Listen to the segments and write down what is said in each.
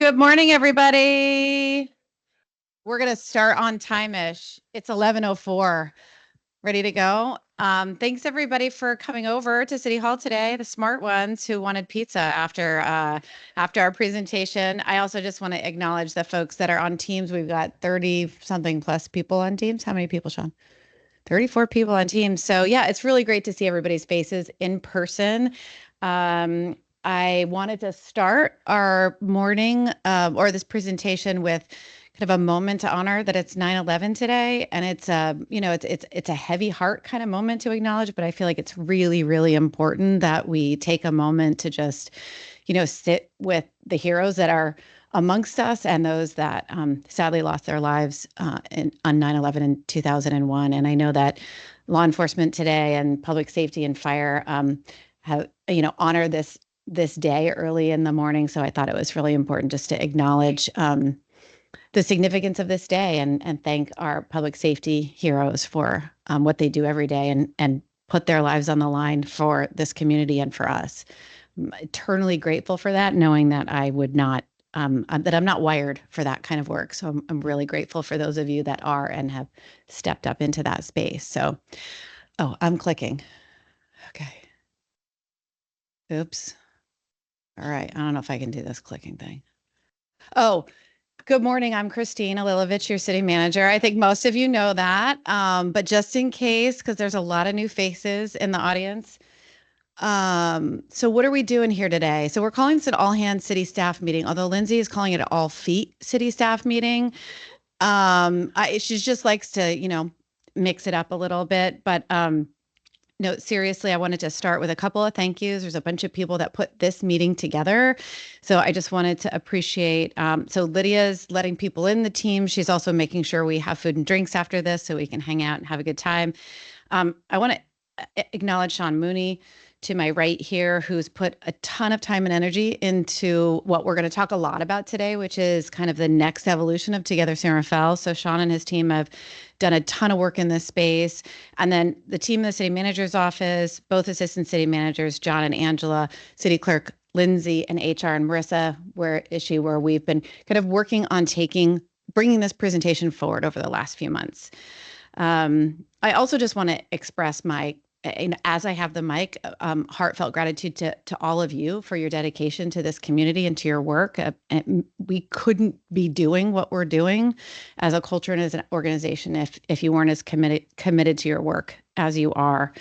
Good morning, everybody. We're going to start on time-ish. It's 11:04. Ready to go? Thanks everybody for coming over to City Hall today, the smart ones who wanted pizza after our presentation. I also just want to acknowledge the folks that are on Teams. We've got 30 something plus people on Teams. How many people, Sean? 34 people on Teams. So yeah, it's really great to see everybody's faces in person. I wanted to start our morning or this presentation with kind of a moment to honor that it's 9/11 today, and it's it's a heavy heart kind of moment to acknowledge, but I feel like it's really, really important that we take a moment to just, sit with the heroes that are amongst us and those that sadly lost their lives on 9/11 in 2001. And I know that law enforcement today and public safety and fire have, honor this day early in the morning. So I thought it was really important just to acknowledge the significance of this day and thank our public safety heroes for what they do every day and put their lives on the line for this community and for us. I'm eternally grateful for that, knowing that I would not, that I'm not wired for that kind of work. So I'm really grateful for those of you that are and have stepped up into that space. So, oh, I'm clicking. Okay. Oops. All right. I don't know if I can do this clicking thing. Oh, good morning. I'm Christine Alilovich, your city manager. I think most of you know that, but just in case, because there's a lot of new faces in the audience. So what are we doing here today? So we're calling this an all hands city staff meeting, although Lindsay is calling it an all feet city staff meeting. She just likes to, mix it up a little bit, but no, seriously, I wanted to start with a couple of thank yous. There's a bunch of people that put this meeting together. So I just wanted to appreciate. So Lydia's letting people in the team. She's also making sure we have food and drinks after this so we can hang out and have a good time. I want to acknowledge Sean Mooney to my right here, who's put a ton of time and energy into what we're going to talk a lot about today, which is kind of the next evolution of Together San Rafael. So Sean and his team have done a ton of work in this space. And then the team in the city manager's office, both assistant city managers, John and Angela, city clerk Lindsay, and HR and Marissa, where we've been kind of working on bringing this presentation forward over the last few months. I also just want to express my, as I have the mic, heartfelt gratitude to all of you for your dedication to this community and to your work. And we couldn't be doing what we're doing as a culture and as an organization if you weren't as committed to your work as you are.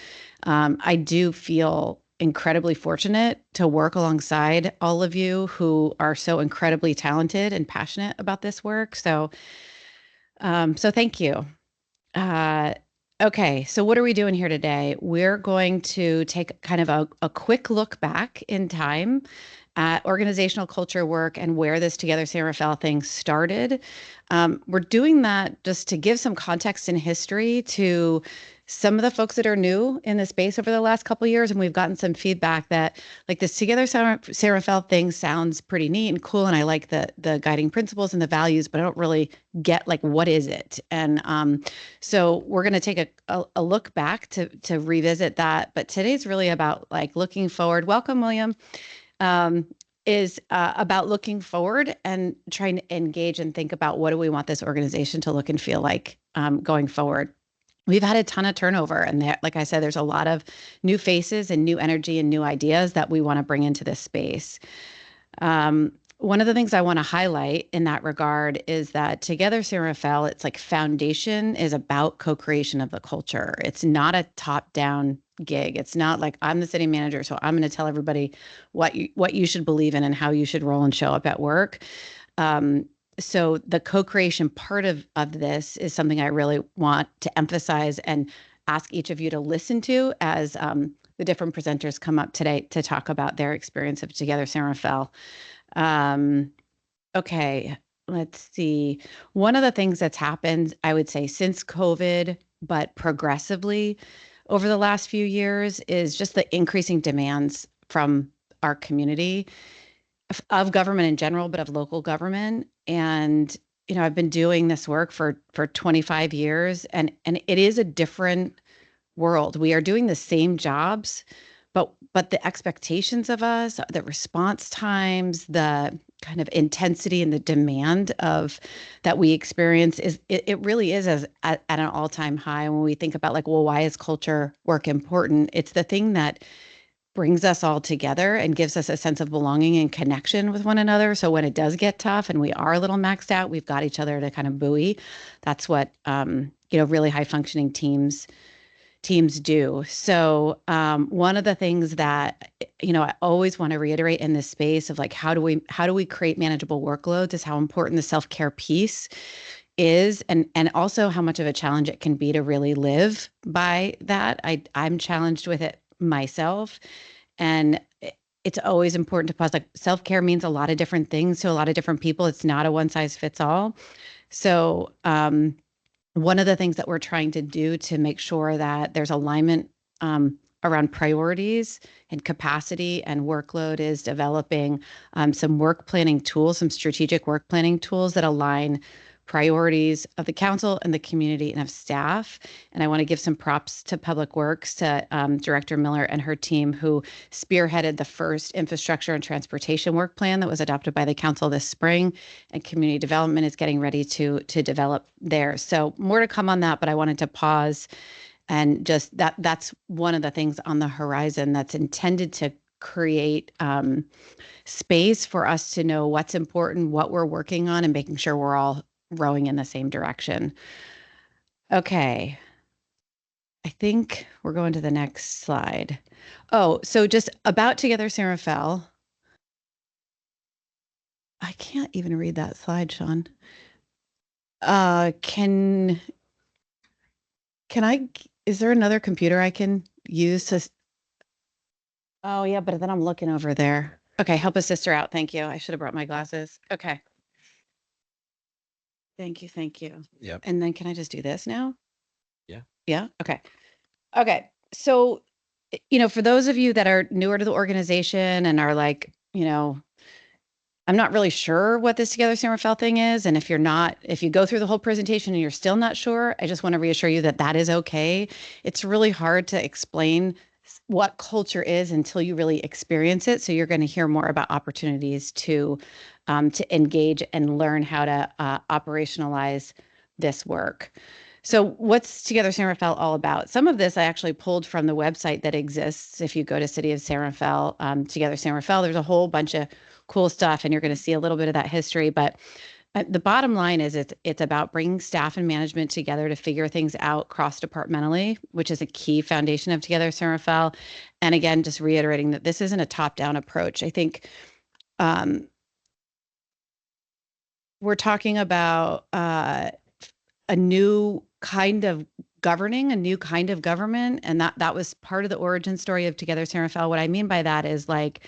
I do feel incredibly fortunate to work alongside all of you who are so incredibly talented and passionate about this work. So thank you. Okay, so what are we doing here today? We're going to take kind of a quick look back in time at organizational culture work and where this Together San Rafael thing started. We're doing that just to give some context and history to some of the folks that are new in the space over the last couple of years, and we've gotten some feedback that like this Together San Rafael thing sounds pretty neat and cool, and I like the guiding principles and the values, but I don't really get like what is it. And so we're going to take a look back to revisit that. But today's really about like looking forward. Welcome, William. Is about looking forward and trying to engage and think about what do we want this organization to look and feel like going forward. We've had a ton of turnover, and like I said, there's a lot of new faces and new energy and new ideas that we want to bring into this space. One of the things I want to highlight in that regard is that Together San Rafael, it's like foundation is about co-creation of the culture. It's not a top-down gig. It's not like I'm the city manager, so I'm going to tell everybody what you should believe in and how you should roll and show up at work. So the co-creation part of this is something I really want to emphasize and ask each of you to listen to as the different presenters come up today to talk about their experience of Together San Rafael. Okay, let's see. One of the things that's happened, I would say, since COVID, but progressively over the last few years, is just the increasing demands from our community of government in general, but of local government. And, I've been doing this work for 25 years, and it is a different world. We are doing the same jobs, but the expectations of us, the response times, the kind of intensity and the demand of that we experience it really is at an all-time high. When we think about like, well, why is culture work important? It's the thing that brings us all together and gives us a sense of belonging and connection with one another. So when it does get tough and we are a little maxed out, we've got each other to kind of buoy. That's what really high functioning teams do. So one of the things that I always want to reiterate in this space of like how do we create manageable workloads is how important the self-care piece is, and also how much of a challenge it can be to really live by that. I'm challenged with it myself, and it's always important to pause. Like self-care means a lot of different things to a lot of different people. It's not a one size fits all. So one of the things that we're trying to do to make sure that there's alignment around priorities and capacity and workload is developing some work planning tools, some strategic work planning tools that align priorities of the council and the community and of staff. And I want to give some props to Public Works, to Director Miller and her team, who spearheaded the first infrastructure and transportation work plan that was adopted by the council this spring, and community development is getting ready to develop there. So more to come on that, but I wanted to pause and just that's one of the things on the horizon that's intended to create space for us to know what's important, what we're working on, and making sure we're all rowing in the same direction. Okay. I think we're going to the next slide. Oh, so just about Together San Rafael. I can't even read that slide, Sean. Can I, is there another computer I can use to? Oh yeah, but then I'm looking over there. Okay, help a sister out. Thank you. I should have brought my glasses. Okay. Thank you. Thank you. Yep. And then can I just do this now? Yeah. Yeah. Okay. Okay. So, for those of you that are newer to the organization and are like, I'm not really sure what this Together San Rafael thing is. And if you go through the whole presentation and you're still not sure, I just want to reassure you that that is okay. It's really hard to explain what culture is until you really experience it. So you're going to hear more about opportunities to engage and learn how to operationalize this work. So what's Together San Rafael all about? Some of this I actually pulled from the website that exists. If you go to City of San Rafael, Together San Rafael, there's a whole bunch of cool stuff, and you're going to see a little bit of that history. But the bottom line is it's about bringing staff and management together to figure things out cross-departmentally, which is a key foundation of Together San Rafael. And again, just reiterating that this isn't a top-down approach. I think we're talking about a new kind of governing, a new kind of government. And that was part of the origin story of Together San Rafael. What I mean by that is like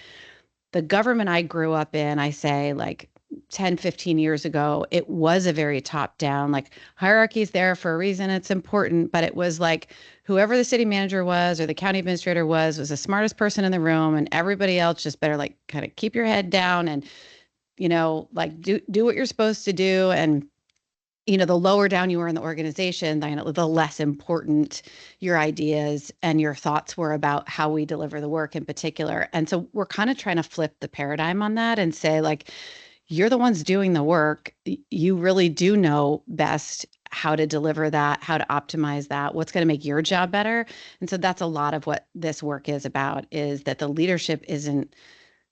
the government I grew up in, I say like 10, 15 years ago, it was a very top down, like hierarchy is there for a reason. It's important, but it was like whoever the city manager was or the county administrator was the smartest person in the room, and everybody else just better like kind of keep your head down and, like do what you're supposed to do. And the lower down you were in the organization, the less important your ideas and your thoughts were about how we deliver the work in particular. And so we're kind of trying to flip the paradigm on that and say, like, you're the ones doing the work. You really do know best how to deliver that, how to optimize that, what's going to make your job better. And so that's a lot of what this work is about, is that the leadership isn't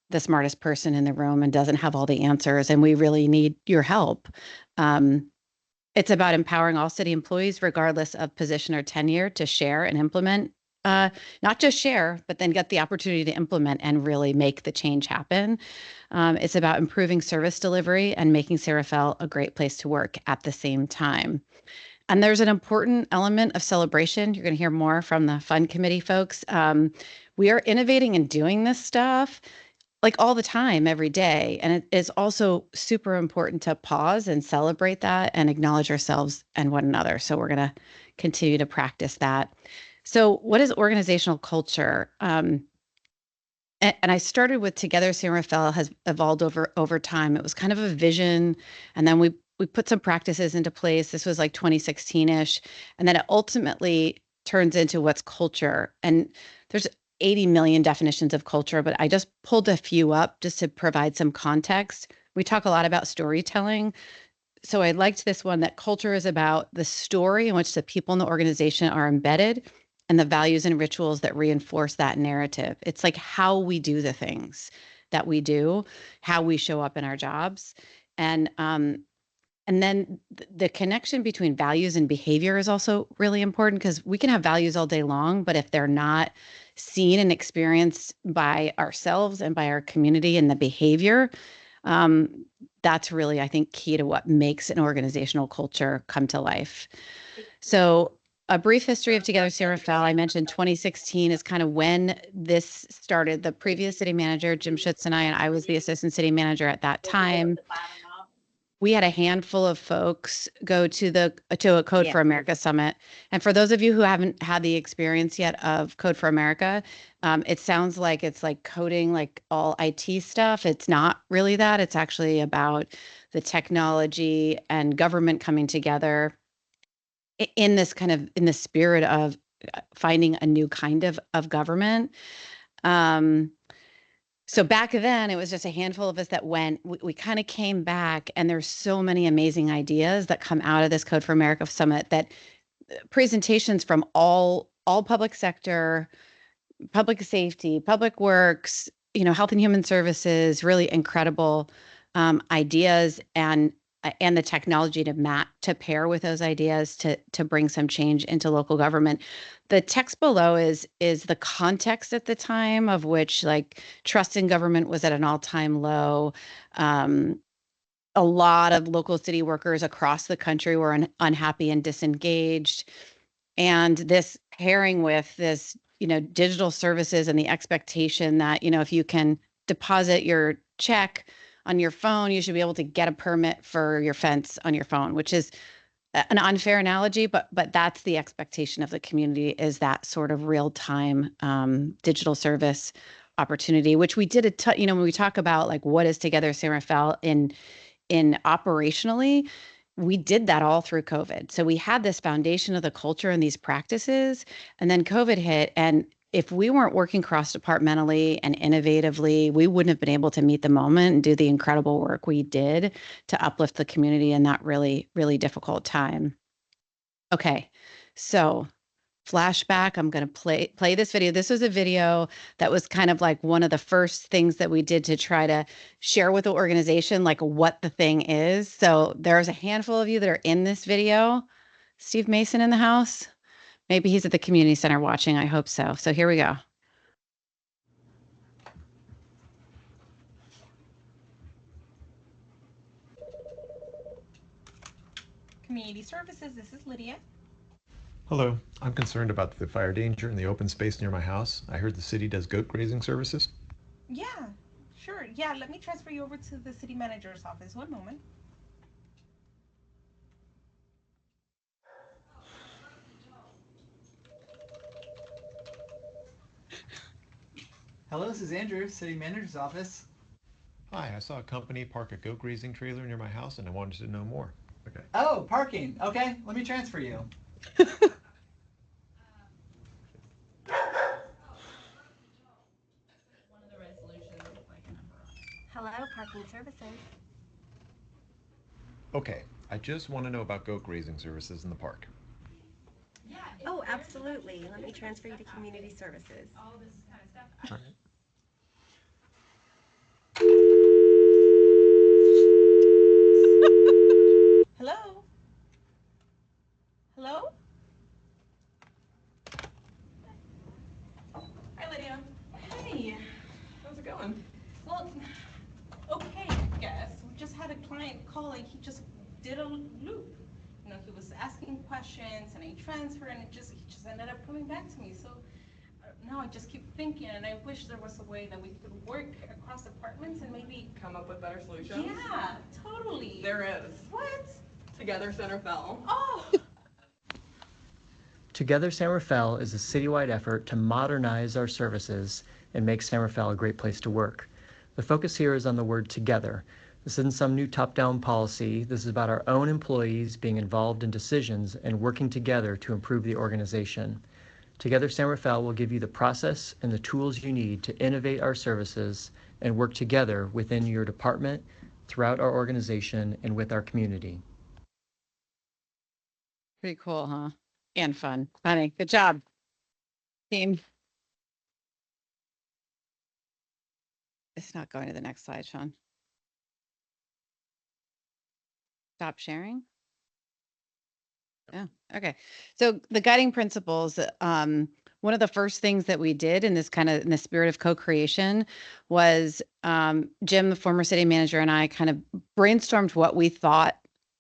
the smartest person in the room and doesn't have all the answers. And we really need your help. It's about empowering all city employees, regardless of position or tenure, to share and implement, not just share, but then get the opportunity to implement and really make the change happen. It's about improving service delivery and making San Rafael a great place to work at the same time. And there's an important element of celebration. You're going to hear more from the fund committee folks. We are innovating and doing this stuff like all the time, every day. And it is also super important to pause and celebrate that and acknowledge ourselves and one another. So we're going to continue to practice that. So what is organizational culture? And I started with Together San Rafael has evolved over time. It was kind of a vision, and then we put some practices into place. This was like 2016-ish, and then it ultimately turns into what's culture. And there's 80 million definitions of culture, but I just pulled a few up just to provide some context. We talk a lot about storytelling. So I liked this one, that culture is about the story in which the people in the organization are embedded and the values and rituals that reinforce that narrative. It's like how we do the things that we do, how we show up in our jobs. And then the connection between values and behavior is also really important, because we can have values all day long, but if they're not seen and experienced by ourselves and by our community and the behavior, um, that's really, I think, key to what makes an organizational culture come to life. So a brief history of Together San Rafael. I mentioned 2016 is kind of when this started. The previous city manager, Jim Schutz, and I was the assistant city manager at that time. We had a handful of folks go to a Code for America summit. And for those of you who haven't had the experience yet of Code for America, it sounds like it's like coding, like all IT stuff. It's not really that. It's actually about the technology and government coming together in this kind of, in the spirit of finding a new kind of government. So back then, it was just a handful of us that went. We kind of came back, and there's so many amazing ideas that come out of this Code for America Summit, that presentations from all public sector, public safety, public works, health and human services, really incredible ideas, and the technology to pair with those ideas to bring some change into local government. The text below is the context at the time, of which, like, trust in government was at an all-time low. A lot of local city workers across the country were unhappy and disengaged. And this pairing with this, digital services and the expectation that, if you can deposit your check on your phone, you should be able to get a permit for your fence on your phone, which is an unfair analogy, but that's the expectation of the community, is that sort of real-time digital service opportunity, which we did when we talk about, like, what is Together San Rafael in operationally, we did that all through COVID. So we had this foundation of the culture and these practices, and then COVID hit. And if we weren't working cross-departmentally and innovatively, we wouldn't have been able to meet the moment and do the incredible work we did to uplift the community in that really, really difficult time. Okay, so flashback, I'm going to play this video. This was a video that was kind of like one of the first things that we did to try to share with the organization, like, what the thing is. So there's a handful of you that are in this video. Steve Mason in the house? Maybe he's at the community center watching. I hope so. So here we go. Community Services, this is Lydia. Hello, I'm concerned about the fire danger in the open space near my house. I heard the city does goat grazing services. Yeah, sure. Yeah, let me transfer you over to the city manager's office. One moment. Hello, this is Andrew, city manager's office. Hi, I saw a company park a goat grazing trailer near my house and I wanted to know more. Okay. Oh, parking. Okay, let me transfer you. Hello, parking services. Okay, I just want to know about goat grazing services in the park. Oh, absolutely. Let me transfer you to community services. All right. Hello? Hello? Hi, Lydia. Hey. How's it going? Well, okay, I guess. We just had a client call, like, he just did a loop. He was asking questions and I transferred, and he just ended up coming back to me. So now I just keep thinking, and I wish there was a way that we could work across departments and maybe come up with better solutions? Yeah, totally. There is. What? Together San Rafael. Oh! Together San Rafael is a citywide effort to modernize our services and make San Rafael a great place to work. The focus here is on the word together. This isn't some new top-down policy. This is about our own employees being involved in decisions and working together to improve the organization. Together San Rafael will give you the process and the tools you need to innovate our services and work together within your department throughout our organization and with our community. Pretty cool, huh? And fun. Funny. Good job, team. It's not going to the next slide, Sean. Stop sharing. Yeah. Okay. So the guiding principles, one of the first things that we did in this kind of in the spirit of co-creation was Jim, the former city manager, and I kind of brainstormed what we thought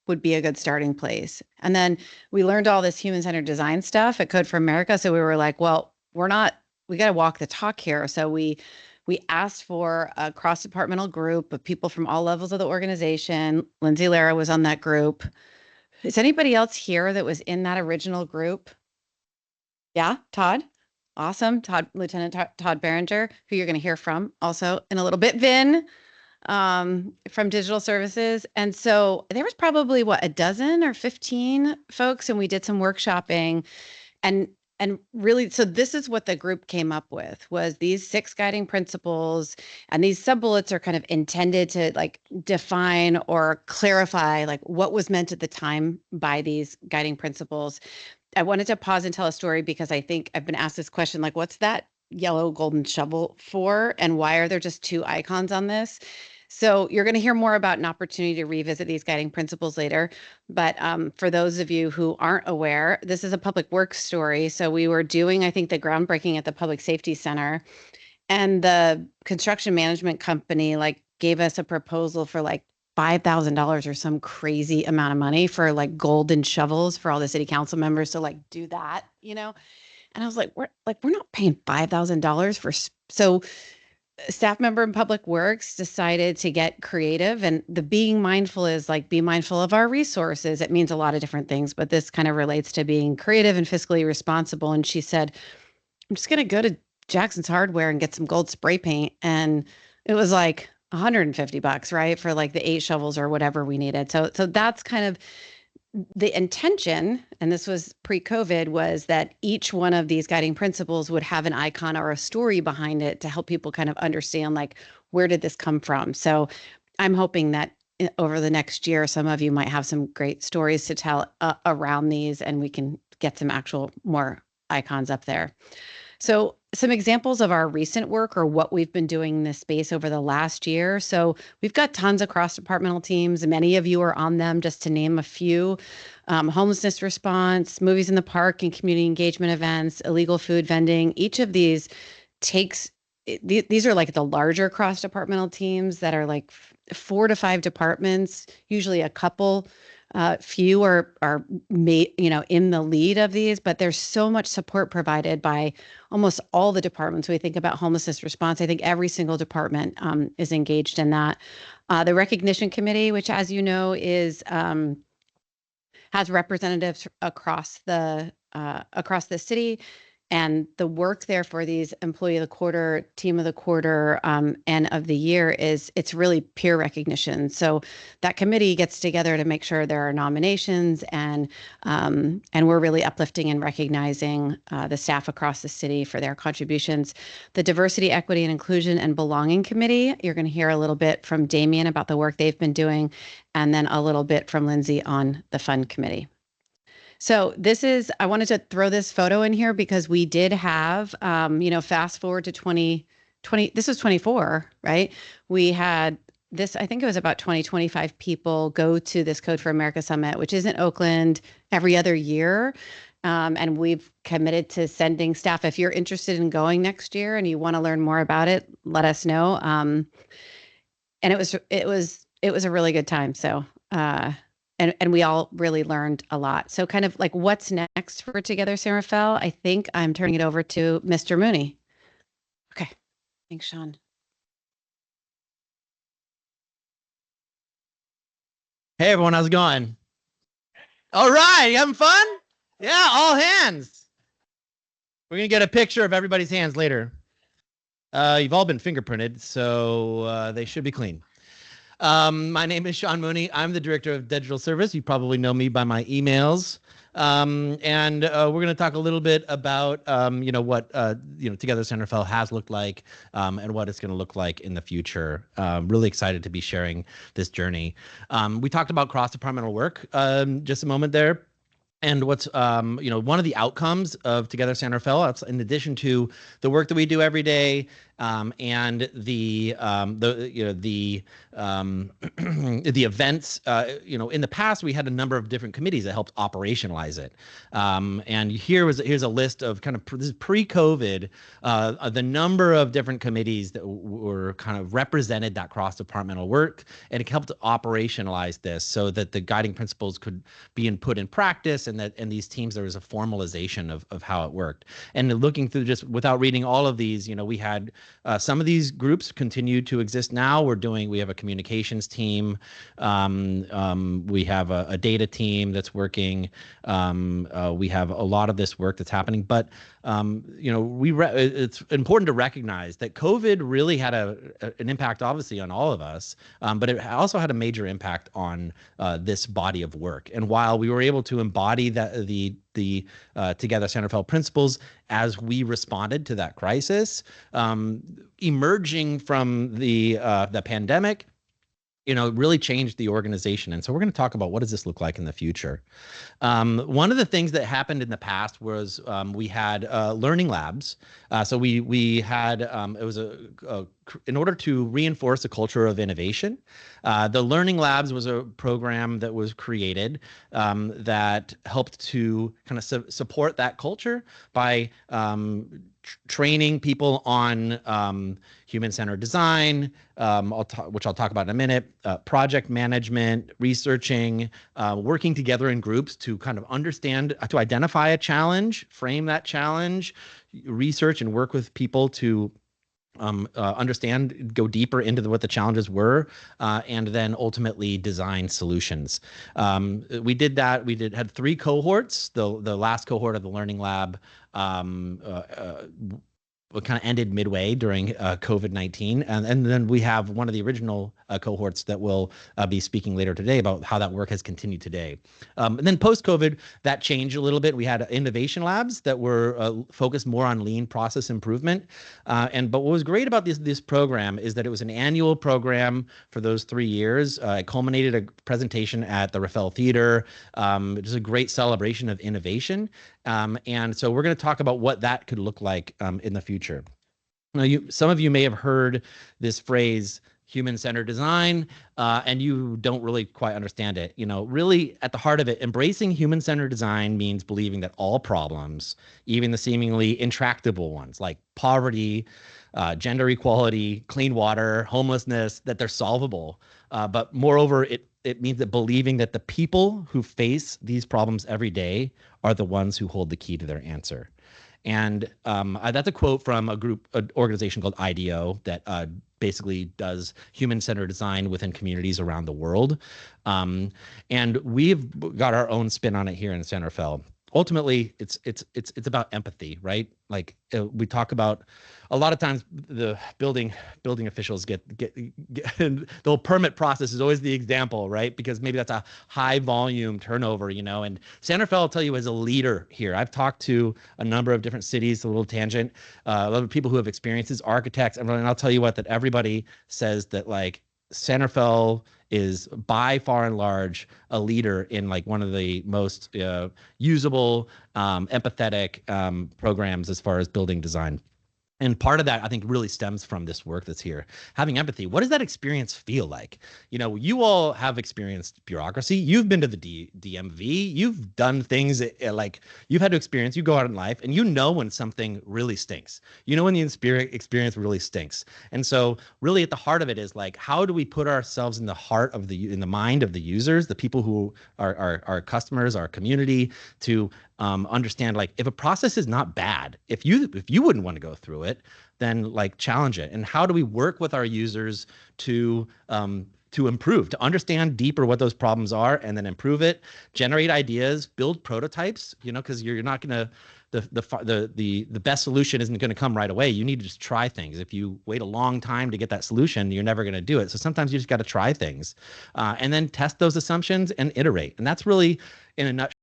would be a good starting place. And then we learned all this human-centered design stuff at Code for America. So we were like, well, we got to walk the talk here. So we asked for a cross-departmental group of people from all levels of the organization. Lindsay Lara was on that group. Is anybody else here that was in that original group? Yeah, Todd. Awesome. Lieutenant Todd Berenger, who you're going to hear from also in a little bit. Vin from Digital Services. And so there was probably a dozen or 15 folks, and we did some workshopping. And really, so this is what the group came up with, was these 6 guiding principles, and these sub-bullets are kind of intended to like define or clarify like what was meant at the time by these guiding principles. I wanted to pause and tell a story because I think I've been asked this question, like, what's that yellow golden shovel for? And why are there just 2 icons on this? So you're going to hear more about an opportunity to revisit these guiding principles later. But for those of you who aren't aware, this is a public works story. So we were doing, I think, the groundbreaking at the Public Safety Center. And the construction management company like gave us a proposal for like $5,000 or some crazy amount of money for like golden shovels for all the city council members to like do that, you know? And I was like, we're not paying $5,000 for, so staff member in Public Works decided to get creative, and the being mindful is like, be mindful of our resources. It means a lot of different things, but this kind of relates to being creative and fiscally responsible. And she said, I'm just going to go to Jackson's Hardware and get some gold spray paint. And it was like $150, right? For like the 8 shovels or whatever we needed. So that's kind of the intention, and this was pre-COVID, was that each one of these guiding principles would have an icon or a story behind it to help people kind of understand, like, where did this come from? So I'm hoping that over the next year, some of you might have some great stories to tell around these, and we can get some actual more icons up there. So some examples of our recent work or what we've been doing in this space over the last year. So we've got tons of cross-departmental teams. Many of you are on them, just to name a few. Homelessness response, movies in the park and community engagement events, illegal food vending. Each of these these are like the larger cross-departmental teams that are like 4 to 5 departments, usually a couple. Few are in the lead of these, but there's so much support provided by almost all the departments. We think about homelessness response. I think every single department is engaged in that. The recognition committee, which, as you know, has representatives across the city. And the work there for these employee of the quarter, team of the quarter, and of the year it's really peer recognition. So that committee gets together to make sure there are nominations, and we're really uplifting and recognizing the staff across the city for their contributions. The diversity, equity, and inclusion and belonging committee, you're going to hear a little bit from Damien about the work they've been doing, and then a little bit from Lindsay on the fund committee. So I wanted to throw this photo in here because we did have, fast forward to 2020, this was 24, right? We had this, I think it was about 25 people go to this Code for America Summit, which is in Oakland every other year. And we've committed to sending staff. If you're interested in going next year and you want to learn more about it, let us know. And it was a really good time. So, and we all really learned a lot. So kind of like, what's next for Together San Rafael? I think I'm turning it over to Mr. Mooney. Okay. Thanks, Sean. Hey, everyone. How's it going? All right. You having fun? Yeah. All hands. We're going to get a picture of everybody's hands later. You've all been fingerprinted, so they should be clean. My name is Sean Mooney. I'm the director of Digital Service. You probably know me by my emails. And we're going to talk a little bit about, what, Together Centerville has looked like and what it's going to look like in the future. Really excited to be sharing this journey. We talked about cross-departmental work just a moment there. And what's one of the outcomes of Together Centerville, in addition to the work that we do every day, and the events, in the past we had a number of different committees that helped operationalize it. And here's a list of kind of this is pre-COVID, the number of different committees that were kind of represented that cross-departmental work, and it helped operationalize this so that the guiding principles could be put in practice, and that in these teams there was a formalization of how it worked. And looking through, just without reading all of these, we had some of these groups continue to exist now. We have a communications team. We have a data team that's working. We have a lot of this work that's happening. But it's important to recognize that COVID really had an impact, obviously, on all of us, but it also had a major impact on this body of work. And while we were able to embody the Together Centerville principles as we responded to that crisis, emerging from the pandemic, really changed the organization. And so we're going to talk about what does this look like in the future. One of the things that happened in the past was we had learning labs. So we had, it was in order to reinforce a culture of innovation, the Learning Labs was a program that was created that helped to kind of support that culture by training people on human-centered design, which I'll talk about in a minute, project management, researching, working together in groups to kind of to identify a challenge, frame that challenge, research and work with people to understand, go deeper into what the challenges were, and then ultimately design solutions. We did that. We had 3 cohorts. The last cohort of the Learning Lab kind of ended midway during COVID-19. And then we have one of the original cohorts that will be speaking later today about how that work has continued today. And then post-COVID, that changed a little bit. We had innovation labs that were focused more on lean process improvement. But what was great about this program is that it was an annual program for those 3 years. It culminated a presentation at the Rafael Theater. It was a great celebration of innovation. And so we're going to talk about what that could look like in the future. Now, some of you may have heard this phrase, human-centered design, and you don't really quite understand it. Really at the heart of it, embracing human-centered design means believing that all problems, even the seemingly intractable ones like poverty, gender equality, clean water, homelessness, that they're solvable. But moreover, it means that believing that the people who face these problems every day are the ones who hold the key to their answer. And that's a quote from an organization called IDEO that basically does human-centered design within communities around the world. And we've got our own spin on it here in Centerville. Ultimately, it's about empathy, right? Like we talk about, a lot of times the building officials get the whole permit process is always the example, right? Because maybe that's a high volume turnover, and Centerville, I'll tell you, is a leader here. I've talked to a number of different cities, a little tangent, a lot of people who have experiences, architects, and I'll tell you what, that everybody says that like Centerville is by far and large a leader in like one of the most usable, empathetic programs as far as building design. And part of that, I think, really stems from this work that's here. Having empathy. What does that experience feel like? You all have experienced bureaucracy. You've been to the DMV. You've done things like you've had to experience. You go out in life and when something really stinks. When the experience really stinks. And so really at the heart of it is like, how do we put ourselves in the mind of the users, the people who are our customers, our community, to understand, like, if a process is not bad, if you wouldn't want to go through it, then like challenge it. And how do we work with our users to improve, to understand deeper what those problems are, and then improve it, generate ideas, build prototypes, because you're not going to, the best solution isn't going to come right away. You need to just try things. If you wait a long time to get that solution, you're never going to do it. So sometimes you just got to try things and then test those assumptions and iterate. And that's really, in a nutshell,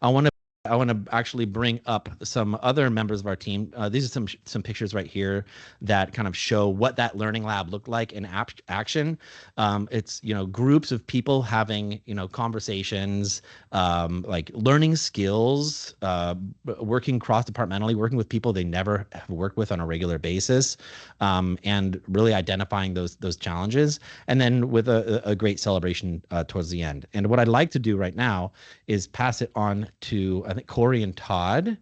I want to actually bring up some other members of our team. These are some pictures right here that kind of show what that learning lab looked like in action. It's groups of people having conversations, like learning skills, working cross-departmentally, working with people they never have worked with on a regular basis, and really identifying those challenges, and then with a great celebration towards the end. And what I'd like to do right now is pass it on to, I think, Corey and Todd,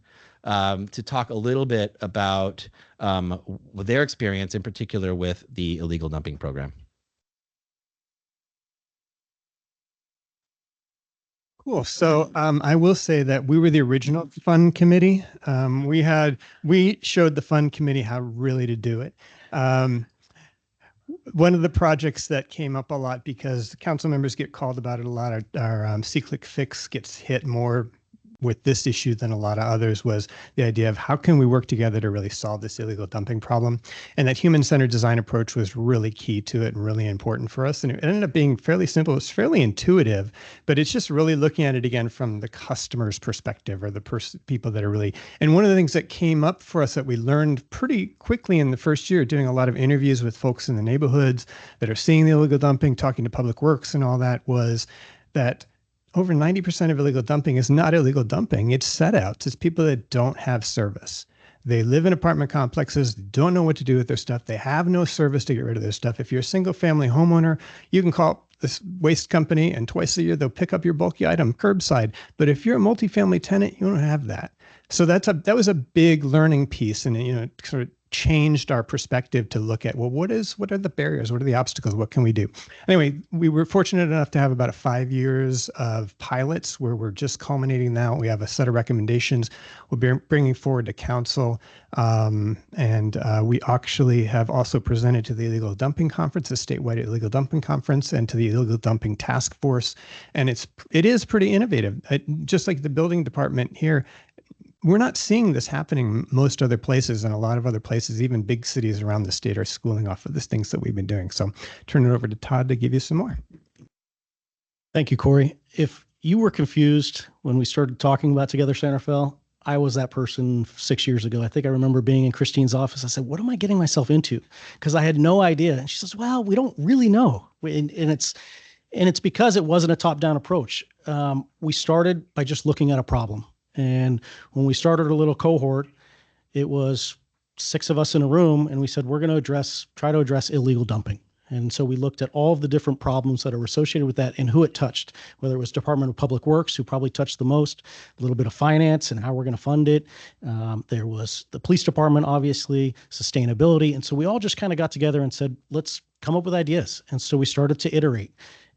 to talk a little bit about their experience in particular with the illegal dumping program. Cool. So I will say that we were the original fund committee. We showed the fund committee how really to do it. One of the projects that came up a lot, because council members get called about it a lot, our C-Click Fix gets hit more with this issue than a lot of others, was the idea of how can we work together to really solve this illegal dumping problem. And that human-centered design approach was really key to it and really important for us. And it ended up being fairly simple. It's fairly intuitive, but it's just really looking at it again from the customer's perspective, or the people that are really. And one of the things that came up for us that we learned pretty quickly in the first year, doing a lot of interviews with folks in the neighborhoods that are seeing the illegal dumping, talking to Public Works and all that, was that over 90% of illegal dumping is not illegal dumping. It's set outs. It's people that don't have service. They live in apartment complexes, don't know what to do with their stuff. They have no service to get rid of their stuff. If you're a single family homeowner, you can call this waste company, and twice a year they'll pick up your bulky item curbside. But if you're a multifamily tenant, you don't have that. So that was a big learning piece, and it sort of changed our perspective to look at, well, what are the barriers? What are the obstacles? What can we do? Anyway, we were fortunate enough to have about 5 years of pilots where we're just culminating now. We have a set of recommendations we'll be bringing forward to council. And we actually have also presented to the Illegal Dumping Conference, the statewide Illegal Dumping Conference, and to the Illegal Dumping Task Force. And it is pretty innovative. Just like the building department here, we're not seeing this happening most other places, and a lot of other places, even big cities around the state, are schooling off of the things that we've been doing. So turn it over to Todd to give you some more. Thank you, Corey. If you were confused when we started talking about Together Santa Fe, I was that person 6 years ago. I think I remember being in Christine's office. I said, what am I getting myself into? Because I had no idea. And she says, well, we don't really know. And it's because it wasn't a top-down approach. We started by just looking at a problem. And when we started a little cohort, it was 6 of us in a room, and we said, we're going to try to address illegal dumping. And so we looked at all of the different problems that are associated with that and who it touched, whether it was Department of Public Works, who probably touched the most, a little bit of finance and how we're going to fund it. There was the police department, obviously, sustainability. And so we all just kind of got together and said, let's come up with ideas. And so we started to iterate.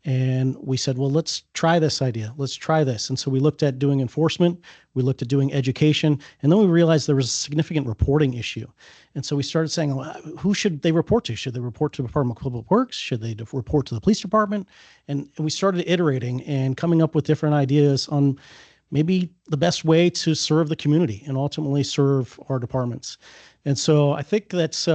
And we said, well, let's try this idea. Let's try this. And so we looked at doing enforcement. We looked at doing education. And then we realized there was a significant reporting issue. And so we started saying, well, who should they report to? Should they report to the Department of Public Works? Should they report to the police department? And we started iterating and coming up with different ideas on maybe the best way to serve the community and ultimately serve our departments. And so I think that's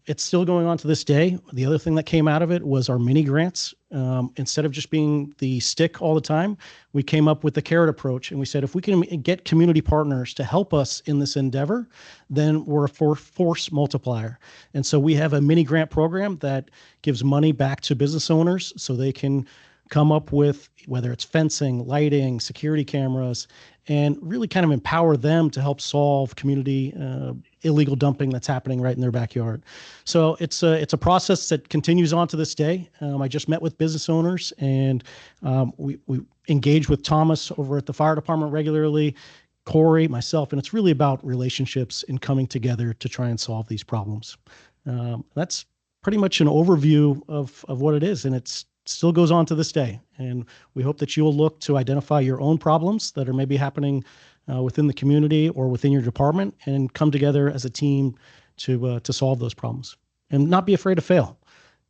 it's still going on to this day. The other thing that came out of it was our mini grants. Instead of just being the stick all the time, we came up with the carrot approach. And we said, if we can get community partners to help us in this endeavor, then we're a force multiplier. And so we have a mini grant program that gives money back to business owners so they can come up with, whether it's fencing, lighting, security cameras, and really kind of empower them to help solve community illegal dumping that's happening right in their backyard. So it's a process that continues on to this day. I just met with business owners, and we engage with Thomas over at the fire department regularly, Corey, myself, and it's really about relationships and coming together to try and solve these problems. That's pretty much an overview of what it is, and it's still goes on to this day. And we hope that you'll look to identify your own problems that are maybe happening within the community or within your department, and come together as a team to solve those problems and not be afraid to fail.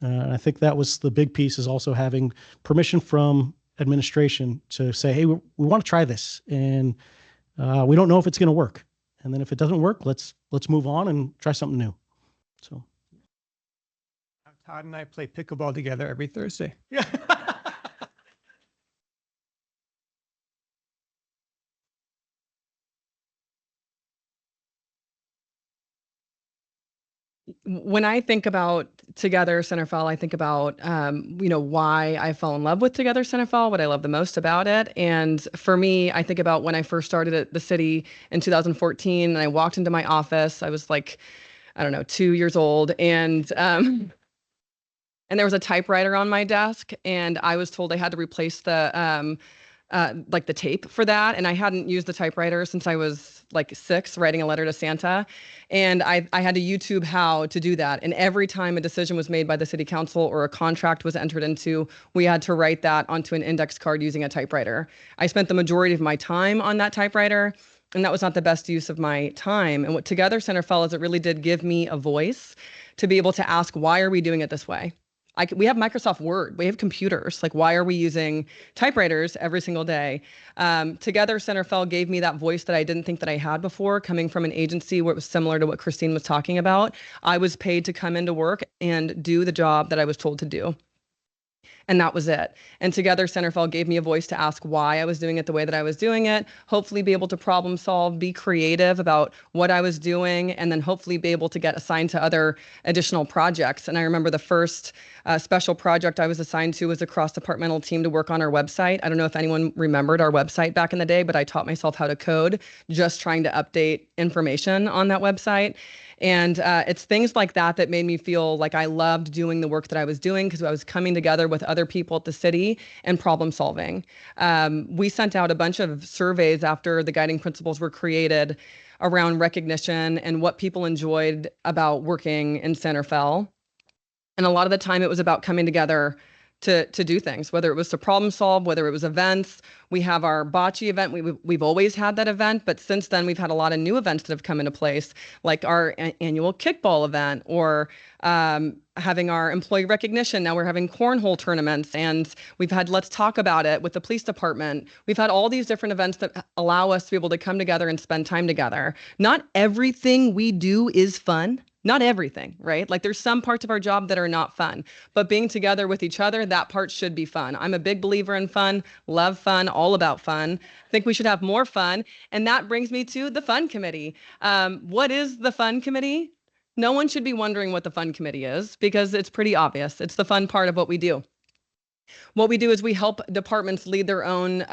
I think that was the big piece, is also having permission from administration to say, hey, we want to try this, and we don't know if it's going to work. And then if it doesn't work, let's move on and try something new. So. Todd and I play pickleball together every Thursday. Yeah. when I think about Together Centerfell, I think about, why I fell in love with Together Centerfell, what I love the most about it. And for me, I think about when I first started at the city in 2014 and I walked into my office, I was like, I don't know, 2 years old. And there was a typewriter on my desk, and I was told I had to replace the tape for that. And I hadn't used the typewriter since I was like 6, writing a letter to Santa. And I had to YouTube how to do that. And every time a decision was made by the city council or a contract was entered into, we had to write that onto an index card using a typewriter. I spent the majority of my time on that typewriter, and that was not the best use of my time. And what Together Centerfell is, it really did give me a voice to be able to ask, why are we doing it this way? We have Microsoft Word, we have computers. Like, why are we using typewriters every single day? Together Centerfell gave me that voice that I didn't think that I had before, coming from an agency where it was similar to what Christine was talking about. I was paid to come into work and do the job that I was told to do. And that was it. And Together Centerfell gave me a voice to ask why I was doing it the way that I was doing it, hopefully be able to problem solve, be creative about what I was doing, and then hopefully be able to get assigned to other additional projects. And I remember the first special project I was assigned to was a cross-departmental team to work on our website. I don't know if anyone remembered our website back in the day, but I taught myself how to code just trying to update information on that website. And it's things like that that made me feel like I loved doing the work that I was doing, because I was coming together with other people at the city and problem solving. We sent out a bunch of surveys after the guiding principles were created around recognition and what people enjoyed about working in Centerfell. And a lot of the time it was about coming together to do things, whether it was to problem solve, whether it was events. We have our bocce event. We've always had that event, but since then we've had a lot of new events that have come into place, like our annual kickball event, or having our employee recognition. Now we're having cornhole tournaments, and we've had Let's Talk About It with the police department. We've had all these different events that allow us to be able to come together and spend time together. Not everything we do is fun. Not everything, right? Like, there's some parts of our job that are not fun, but being together with each other, that part should be fun. I'm a big believer in fun, love fun, all about fun. I think we should have more fun. And that brings me to the Fun Committee. What is the Fun Committee? No one should be wondering what the Fun Committee is, because it's pretty obvious. It's the fun part of what we do. What we do is we help departments lead their own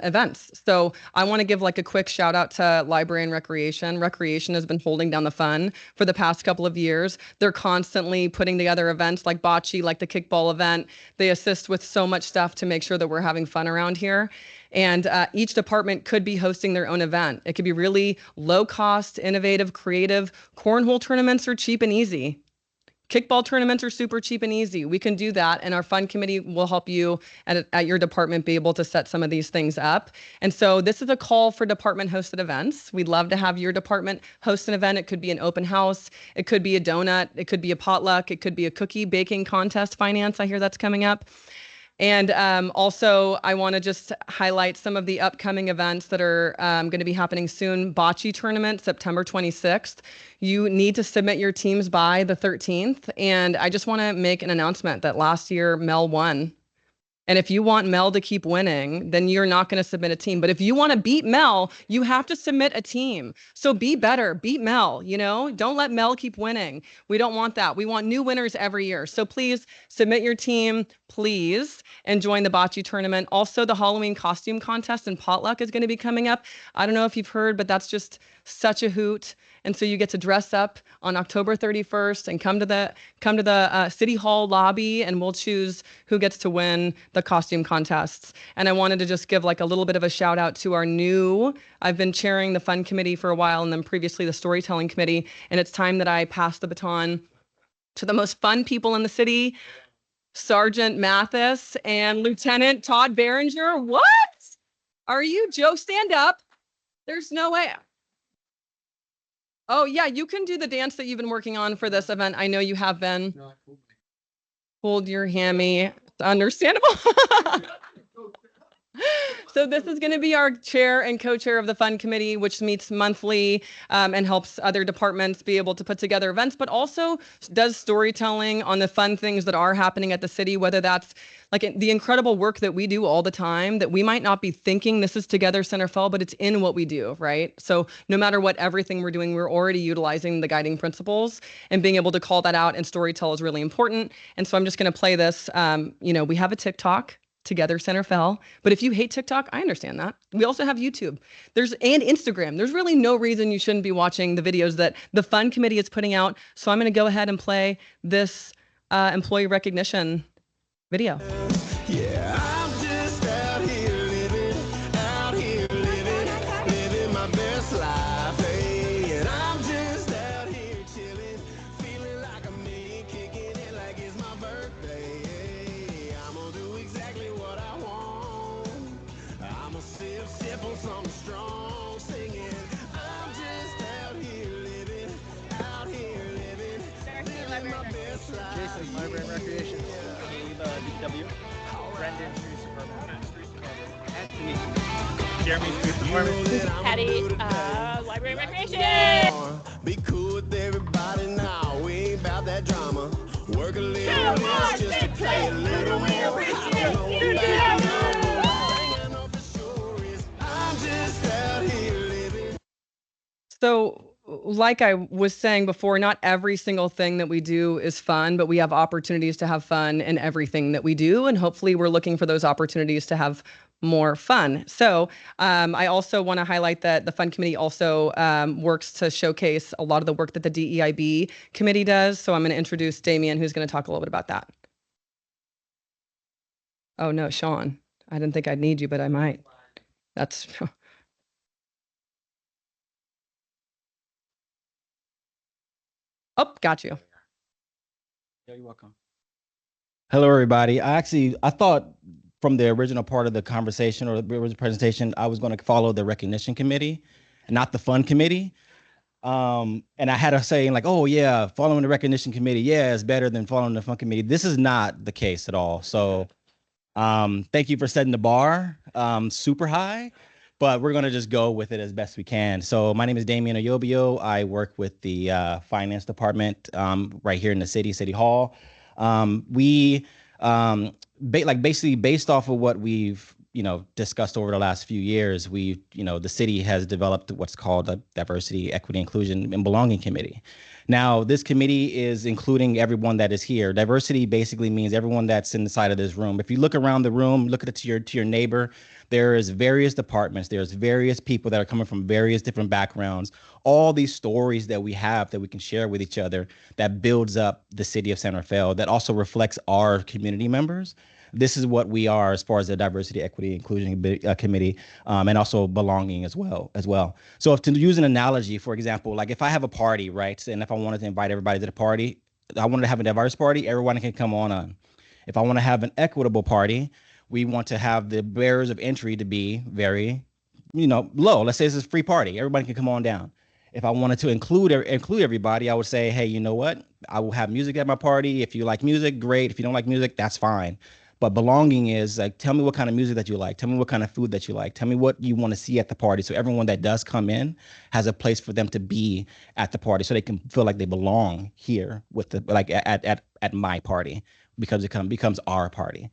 events. So I want to give like a quick shout out to Library and Recreation. Recreation has been holding down the fun for the past couple of years. They're constantly putting together events like bocce, like the kickball event. They assist with so much stuff to make sure that we're having fun around here. And each department could be hosting their own event. It could be really low cost, innovative, creative. Cornhole tournaments are cheap and easy. Kickball tournaments are super cheap and easy. We can do that, and our Fun Committee will help you at your department be able to set some of these things up. And so this is a call for department-hosted events. We'd love to have your department host an event. It could be an open house. It could be a donut. It could be a potluck. It could be a cookie baking contest. Finance, I hear that's coming up. And also, I want to just highlight some of the upcoming events that are going to be happening soon. Bocce tournament, September 26th. You need to submit your teams by the 13th. And I just want to make an announcement that last year, Mel won. And if you want Mel to keep winning, then you're not going to submit a team. But if you want to beat Mel, you have to submit a team. So be better, beat Mel, don't let Mel keep winning. We don't want that. We want new winners every year. So please submit your team, please, and join the bocce tournament. Also, the Halloween costume contest and potluck is going to be coming up. I don't know if you've heard, but that's just such a hoot. And so you get to dress up on October 31st and come to the City Hall lobby, and we'll choose who gets to win the costume contests. And I wanted to just give like a little bit of a shout out to I've been chairing the Fun Committee for a while, and then previously the Storytelling Committee. And it's time that I pass the baton to the most fun people in the city, Sergeant Mathis and Lieutenant Todd Berenger. What? Are you, Joe? Stand up. There's no way. Oh, yeah, you can do the dance that you've been working on for this event. I know you have been. Hold your hammy. It's understandable. So this is going to be our chair and co-chair of the fun committee, which meets monthly and helps other departments be able to put together events, but also does storytelling on the fun things that are happening at the city, whether that's like the incredible work that we do all the time that we might not be thinking this is Together Centerfell, but it's in what we do, right? So no matter what everything we're doing, we're already utilizing the guiding principles, and being able to call that out and storytell is really important. And so I'm just going to play this. We have a TikTok, Together Centerfell. But if you hate TikTok, I understand that. We also have YouTube. And Instagram. There's really no reason you shouldn't be watching the videos that the Fun Committee is putting out. So I'm going to go ahead and play this employee recognition video. Yeah, I'm just out here living my best life. Hey, and I'm just out here chilling, feeling like a million, kicking it like it's my birthday. Hey, I'm gonna do exactly what I want. I'm gonna sip on something strong, singing. I'm just out here living my best life. Jason, Library and Recreation. DPW. Brendan, Streets Department. Anthony, Jeremy, Streets Department. Patty, Library and Recreation. Be cool with everybody now. We ain't about that drama. Work a little less just to play a little more. I'm just out here living. So like I was saying before, not every single thing that we do is fun, but we have opportunities to have fun in everything that we do. And hopefully we're looking for those opportunities to have more fun. So I also want to highlight that the Fun Committee also works to showcase a lot of the work that the DEIB committee does. So I'm going to introduce Damien, who's going to talk a little bit about that. Oh no, Sean, I didn't think I'd need you, but I might. That's... Oh, got you. Yeah, you're welcome. Hello, everybody. I thought from the original part of the conversation or the original presentation, I was going to follow the recognition committee, not the fun committee. And I had a saying like, oh yeah, following the recognition committee, yeah, is better than following the fun committee. This is not the case at all. So thank you for setting the bar super high. But we're going to just go with it as best we can. So my name is Damien Oyobio. I work with the finance department right here in the City Hall. Basically based off of what we've discussed over the last few years, the city has developed what's called a Diversity, Equity, Inclusion, and Belonging Committee. Now, this committee is including everyone that is here. Diversity basically means everyone that's inside of this room. If you look around the room, look at it to your neighbor, there is various departments, there's various people that are coming from various different backgrounds, all these stories that we have that we can share with each other that builds up the city of Santa Fe, that also reflects our community members. This is what we are as far as the Diversity, Equity, Inclusion Committee, and also belonging as well. So if to use an analogy, for example, like if I have a party, right, and if I wanted to invite everybody to the party, I wanted to have a diverse party, everyone can come on. If I want to have an equitable party, we want to have the barriers of entry to be very, low. Let's say this is a free party. Everybody can come on down. If I wanted to include everybody, I would say, hey, you know what? I will have music at my party. If you like music, great. If you don't like music, that's fine. But belonging is like, tell me what kind of music that you like. Tell me what kind of food that you like. Tell me what you want to see at the party. So everyone that does come in has a place for them to be at the party, so they can feel like they belong here with at my party, because it becomes our party.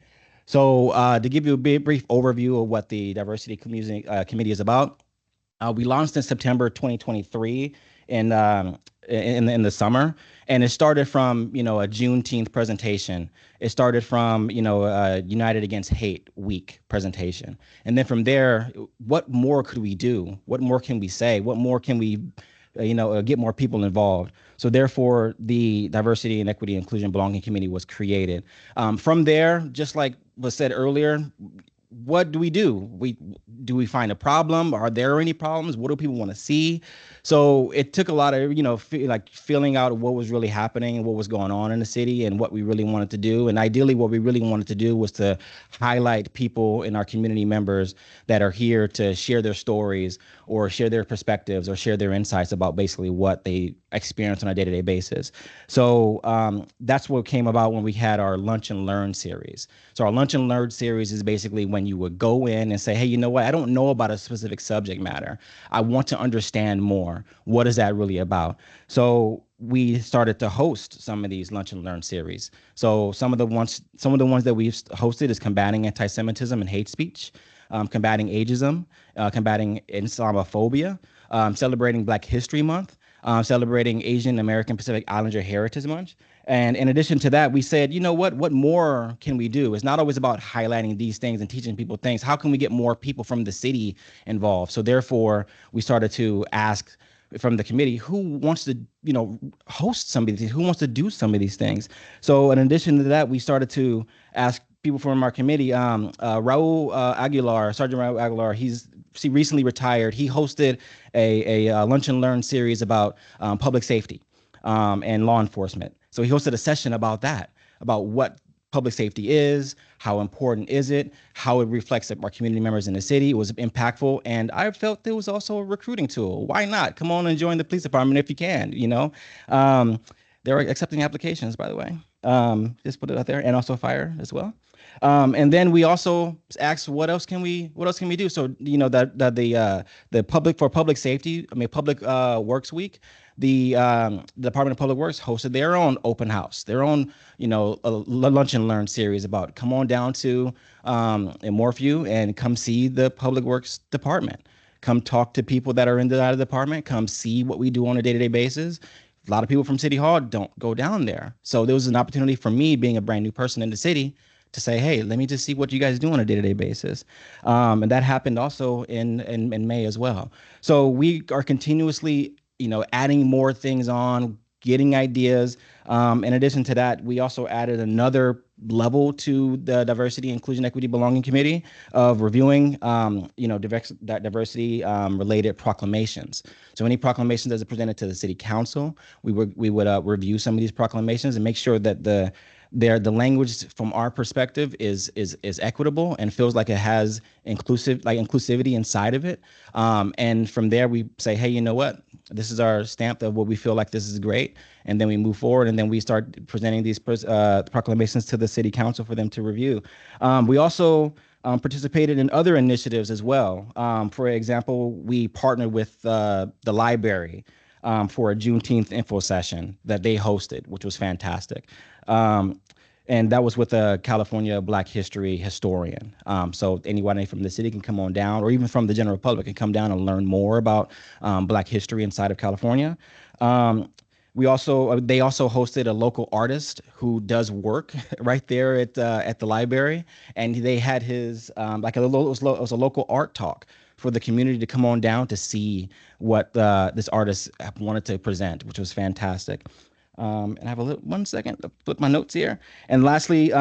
So to give you a brief overview of what the Diversity Committee is about, we launched in September 2023 in the summer, and it started from a Juneteenth presentation. It started from United Against Hate Week presentation, and then from there, what more could we do? What more can we say? What more can we get more people involved? So therefore, the Diversity and Equity, Inclusion, Belonging Committee was created. From there, just like was said earlier, what do? Do we find a problem? Are there any problems? What do people want to see? So it took a lot of, feeling out what was really happening and what was going on in the city and what we really wanted to do. And ideally, what we really wanted to do was to highlight people in our community members that are here to share their stories or share their perspectives or share their insights about basically what they experience on a day-to-day basis. So that's what came about when we had our Lunch and Learn series. So our Lunch and Learn series is basically when you would go in and say, hey, you know what? I don't know about a specific subject matter. I want to understand more. What is that really about? So we started to host some of these Lunch and Learn series. So some of the ones that we've hosted is combating anti-Semitism and hate speech, combating ageism, combating Islamophobia, celebrating Black History Month, celebrating Asian American Pacific Islander Heritage Month. And in addition to that, we said, you know what more can we do? It's not always about highlighting these things and teaching people things. How can we get more people from the city involved? So therefore, we started to ask from the committee, who wants to, host some of these things? Who wants to do some of these things? So in addition to that, we started to ask people from our committee. Raul Aguilar, Sergeant Raul Aguilar, he recently retired. He hosted a Lunch and Learn series about public safety and law enforcement. So he hosted a session about that, about what public safety is, how important is it, how it reflects our community members in the city. It was impactful, and I felt there was also a recruiting tool. Why not? Come on and join the police department if you can. They're accepting applications, by the way. Just put it out there, and also fire as well. And then we also asked, what else can we do? So the public safety, Public Works Week, the Department of Public Works hosted their own open house, their own Lunch and Learn series about come on down to Morpheview and come see the Public Works Department, come talk to people that are in that department, come see what we do on a day-to-day basis. A lot of people from City Hall don't go down there, so there was an opportunity for me, being a brand new person in the city, to say, hey, let me just see what you guys do on a day-to-day basis. And that happened also in May as well. So we are continuously, adding more things on, getting ideas. In addition to that, we also added another level to the Diversity, Inclusion, Equity, Belonging Committee of reviewing, diversity related proclamations. So any proclamations that are presented to the City Council, we would review some of these proclamations and make sure that the language from our perspective is equitable and feels like it has inclusivity inside of it. And from there we say, hey, you know what? This is our stamp of what we feel like this is great. And then we move forward, and then we start presenting these proclamations to the City Council for them to review. We also participated in other initiatives as well. For example, we partnered with the library for a Juneteenth info session that they hosted, which was fantastic. And that was with a California Black History historian. So anyone from the city can come on down, or even from the general public can come down and learn more about Black history inside of California. They also hosted a local artist who does work right there at the library, and they had his it was a local art talk for the community to come on down to see what this artist wanted to present, which was fantastic. And I have 1 second to put my notes here. And lastly,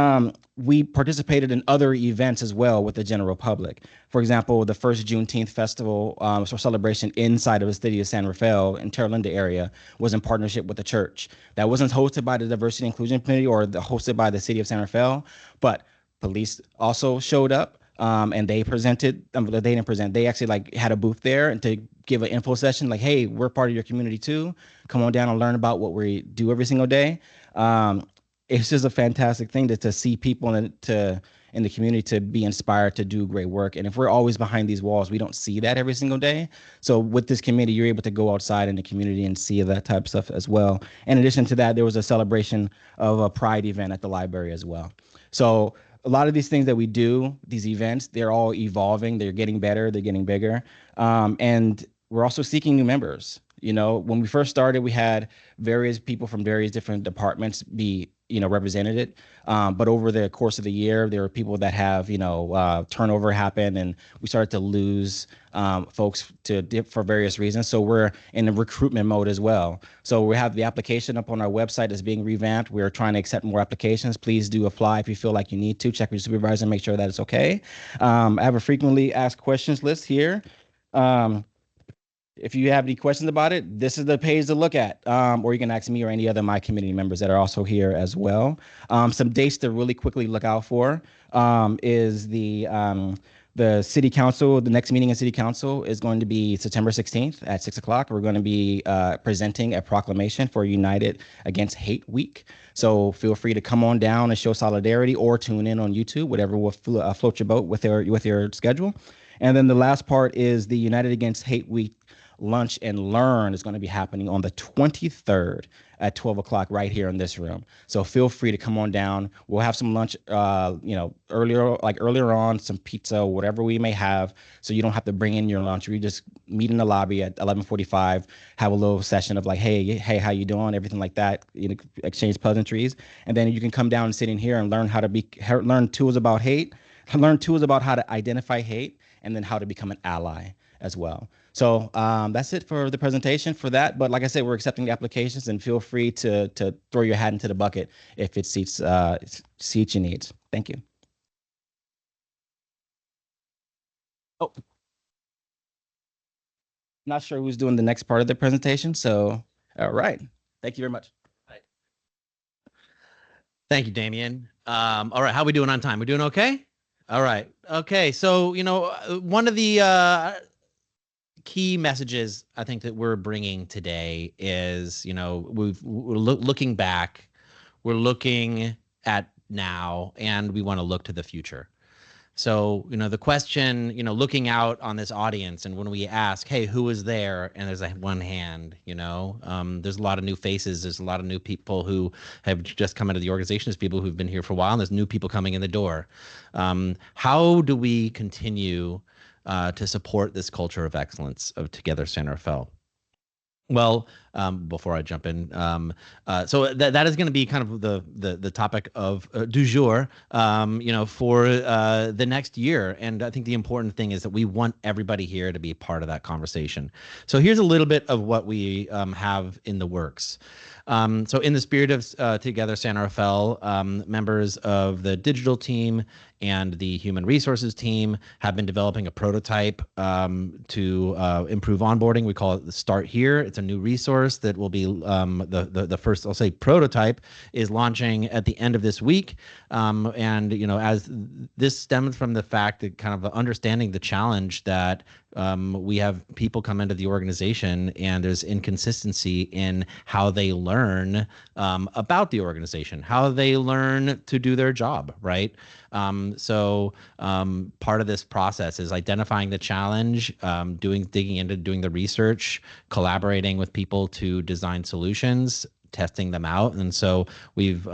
we participated in other events as well with the general public. For example, the first Juneteenth festival or celebration inside of the city of San Rafael in Terra Linda area was in partnership with the church. That wasn't hosted by the Diversity Inclusion Committee or hosted by the city of San Rafael, but police also showed up. And they presented, they didn't present, they actually had a booth there and to give an info session, like, hey, we're part of your community too. Come on down and learn about what we do every single day. It's just a fantastic thing to see people in the community to be inspired to do great work. And if we're always behind these walls, we don't see that every single day. So with this committee, you're able to go outside in the community and see that type of stuff as well. In addition to that, there was a celebration of a Pride event at the library as well. So a lot of these things that we do, these events, they're all evolving, they're getting better, they're getting bigger. And we're also seeking new members. When we first started, we had various people from various different departments be, represented. But over the course of the year, there were people that have, turnover happen, and we started to lose folks for various reasons. So we're in a recruitment mode as well. So we have the application up on our website that's being revamped. We're trying to accept more applications. Please do apply if you feel like you need to. Check with your supervisor and make sure that it's okay. I have a frequently asked questions list here. If you have any questions about it, this is the page to look at, or you can ask me or any other of my community members that are also here as well. Some dates to really quickly look out for is the The city council, the next meeting in city council is going to be September 16th at 6 o'clock. We're going to be presenting a proclamation for United Against Hate Week. So feel free to come on down and show solidarity, or tune in on YouTube, whatever will float your boat with your schedule. And then the last part is the United Against Hate Week Lunch and Learn is going to be happening on the 23rd at 12 o'clock right here in this room. So feel free to come on down. We'll have some lunch, earlier on, some pizza, whatever we may have. So you don't have to bring in your lunch. We just meet in the lobby at 11:45, have a little session of like, hey, how you doing? Everything like that. Exchange pleasantries, and then you can come down and sit in here and learn learn tools about hate, learn tools about how to identify hate, and then how to become an ally as well. So that's it for the presentation for that. But like I said, we're accepting applications, and feel free to throw your hat into the bucket if it suits your needs. Thank you. Oh, not sure who's doing the next part of the presentation. So, all right. Thank you very much. Thank you, Damien. All right, how are we doing on time? We're doing okay? All right. Okay, so, one of the key messages I think that we're bringing today is, we're looking back, we're looking at now, and we want to look to the future. So, the question, looking out on this audience, and when we ask, hey, who is there? And there's one hand, there's a lot of new faces. There's a lot of new people who have just come into the organization. There's people who've been here for a while, and there's new people coming in the door. How do we continue to support this culture of excellence of Together San Rafael? Well, before I jump in, so that is going to be kind of the topic of du jour, for the next year. And I think the important thing is that we want everybody here to be part of that conversation. So here's a little bit of what we have in the works. So in the spirit of Together San Rafael, members of the digital team and the human resources team have been developing a prototype to improve onboarding. We call it the Start Here. It's a new resource that will be the first, I'll say, prototype is launching at the end of this week. And as this stems from the fact that kind of understanding the challenge that we have people come into the organization and there's inconsistency in how they learn about the organization, how they learn to do their job, right? So part of this process is identifying the challenge, digging into doing the research, collaborating with people to design solutions, testing them out. And so we've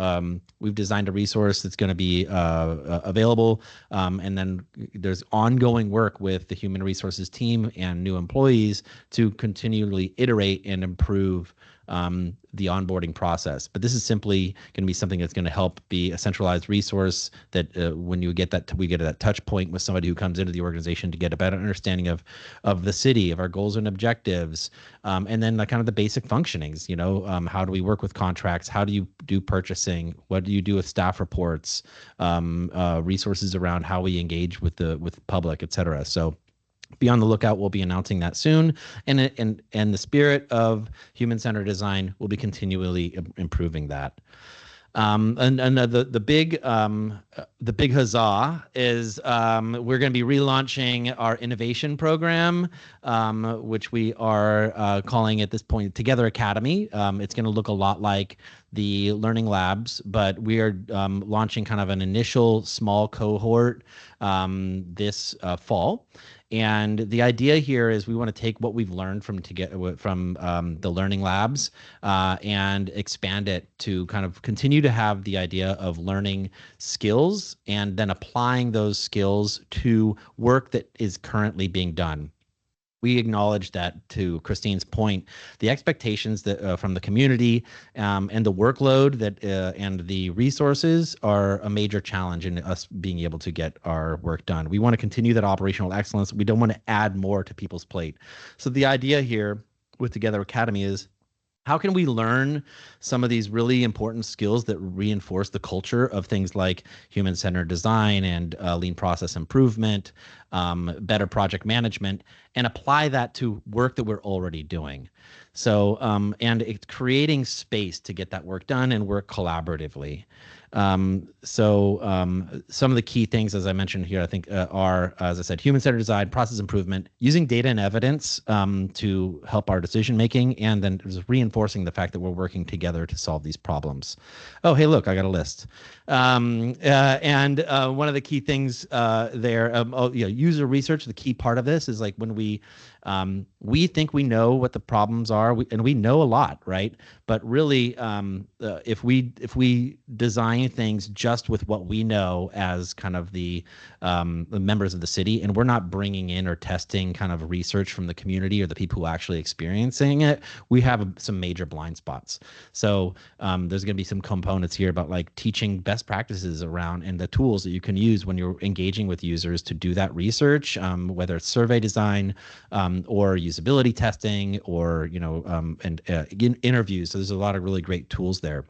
designed a resource that's going to be available. And then there's ongoing work with the human resources team and new employees to continually iterate and improve the onboarding process. But this is simply going to be something that's going to help be a centralized resource that when we get that touch point with somebody who comes into the organization to get a better understanding of the city, of our goals and objectives, and then kind of the basic functionings. How do we work with contracts? How do you do purchasing? What do you do with staff reports? Resources around how we engage with the public, et cetera. So be on the lookout. We'll be announcing that soon. And the spirit of human-centered design will be continually improving that. And the big huzzah is we're going to be relaunching our innovation program, which we are calling at this point Together Academy. It's going to look a lot like the Learning Labs, but we are launching kind of an initial small cohort this fall. And the idea here is we want to take what we've learned from the Learning Labs and expand it to kind of continue to have the idea of learning skills and then applying those skills to work that is currently being done. We acknowledge that, to Christine's point, the expectations that from the community and the workload that and the resources are a major challenge in us being able to get our work done. We want to continue that operational excellence. We don't want to add more to people's plate. So the idea here with Together Academy is, how can we learn some of these really important skills that reinforce the culture of things like human-centered design and lean process improvement, better project management, and apply that to work that we're already doing? So, and it's creating space to get that work done and work collaboratively. Some of the key things, as I mentioned here, I think are, as I said, human-centered design, process improvement, using data and evidence to help our decision making, and then just reinforcing the fact that we're working together to solve these problems. Oh, hey, look, I got a list. One of the key things there, user research. The key part of this is like when we think we know what the problems are, and we know a lot, right? But really, if we design things just with what we know as kind of the members of the city, and we're not bringing in or testing kind of research from the community or the people who are actually experiencing it, we have some major blind spots. So there's going to be some components here about like teaching best practices around and the tools that you can use when you're engaging with users to do that research, whether it's survey design, or usability testing, or interviews. So there's a lot of really great tools there.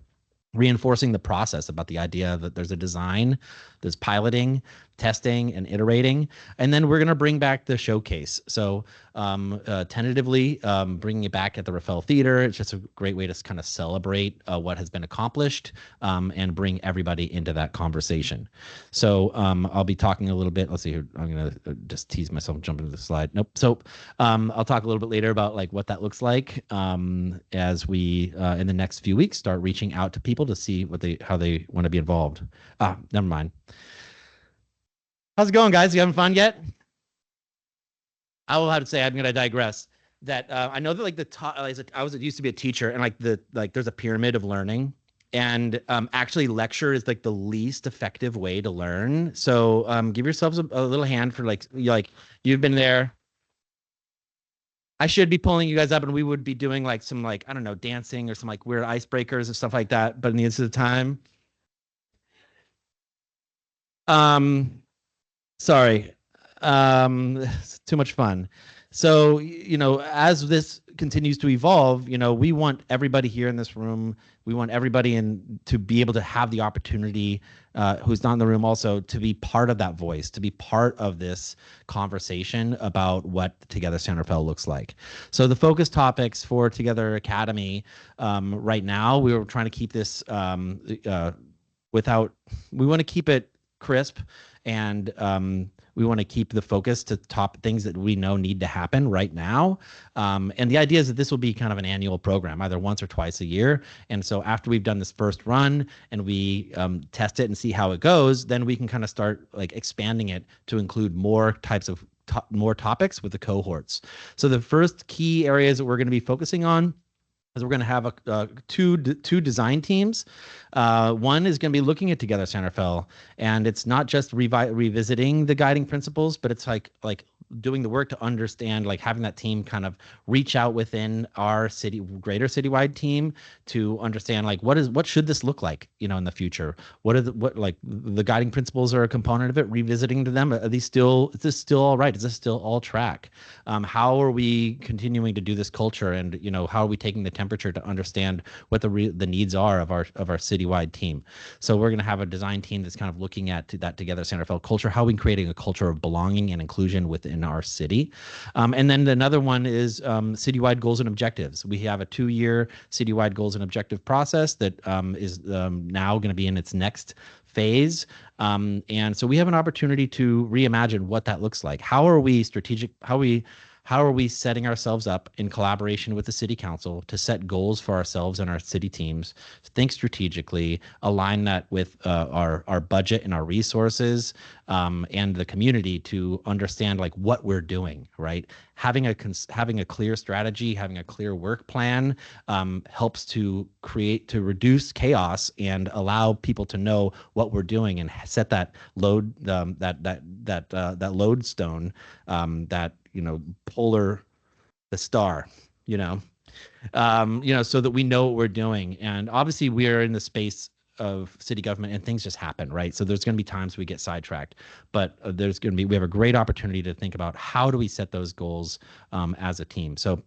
Reinforcing the process about the idea that there's a design, there's piloting, testing, and iterating. And then we're going to bring back the showcase. So tentatively bringing it back at the Rafael Theater. It's just a great way to kind of celebrate what has been accomplished and bring everybody into that conversation. So I'll be talking a little bit. Let's see here. I'm going to just tease myself, jump into the slide. Nope. So I'll talk a little bit later about like what that looks like as we in the next few weeks start reaching out to people to see how they want to be involved. Never mind. How's it going, guys? You having fun yet? I will have to say, I'm going to digress. That I know that like I used to be a teacher, and like there's a pyramid of learning, and actually lecture is like the least effective way to learn. So give yourselves a little hand for like you've been there. I should be pulling you guys up, and we would be doing like some like, I don't know, dancing or some like weird icebreakers or stuff like that. But in the interest of time, sorry, it's too much fun. So, as this continues to evolve, we want everybody here in this room, we want everybody to be able to have the opportunity, who's not in the room also, to be part of that voice, to be part of this conversation about what Together San Rafael looks like. So the focus topics for Together Academy right now, we were trying to keep this we want to keep it crisp, and we want to keep the focus to top things that we know need to happen right now. And the idea is that this will be kind of an annual program, either once or twice a year. And so after we've done this first run and we test it and see how it goes, then we can kind of start like expanding it to include more types of more topics with the cohorts. So the first key areas that we're going to be focusing on is we're going to have two design teams. One is going to be looking at Together San Rafael, and it's not just revisiting the guiding principles, but it's like doing the work to understand, like having that team kind of reach out within our greater citywide team to understand like what should this look like, in the future. What the guiding principles are a component of it. Revisiting to them, is this still all right? Is this still all track? How are we continuing to do this culture, and how are we taking the temperature to understand what the needs are of our citywide team? So we're going to have a design team that's kind of looking at that Together San Rafael culture, how we creating a culture of belonging and inclusion within our city. And then another one is citywide goals and objectives. We have a 2-year citywide goals and objective process that is now going to be in its next phase. And so we have an opportunity to reimagine what that looks like. How are we strategic? How are we setting ourselves up in collaboration with the city council to set goals for ourselves and our city teams, think strategically, align that with our budget and our resources, and the community to understand like what we're doing, right? Having a clear strategy, having a clear work plan helps to reduce chaos and allow people to know what we're doing and set that lodestone, polar, the star, so that we know what we're doing. And obviously we are in the space of city government and things just happen, right? So there's going to be times we get sidetracked, but we have a great opportunity to think about how do we set those goals as a team. So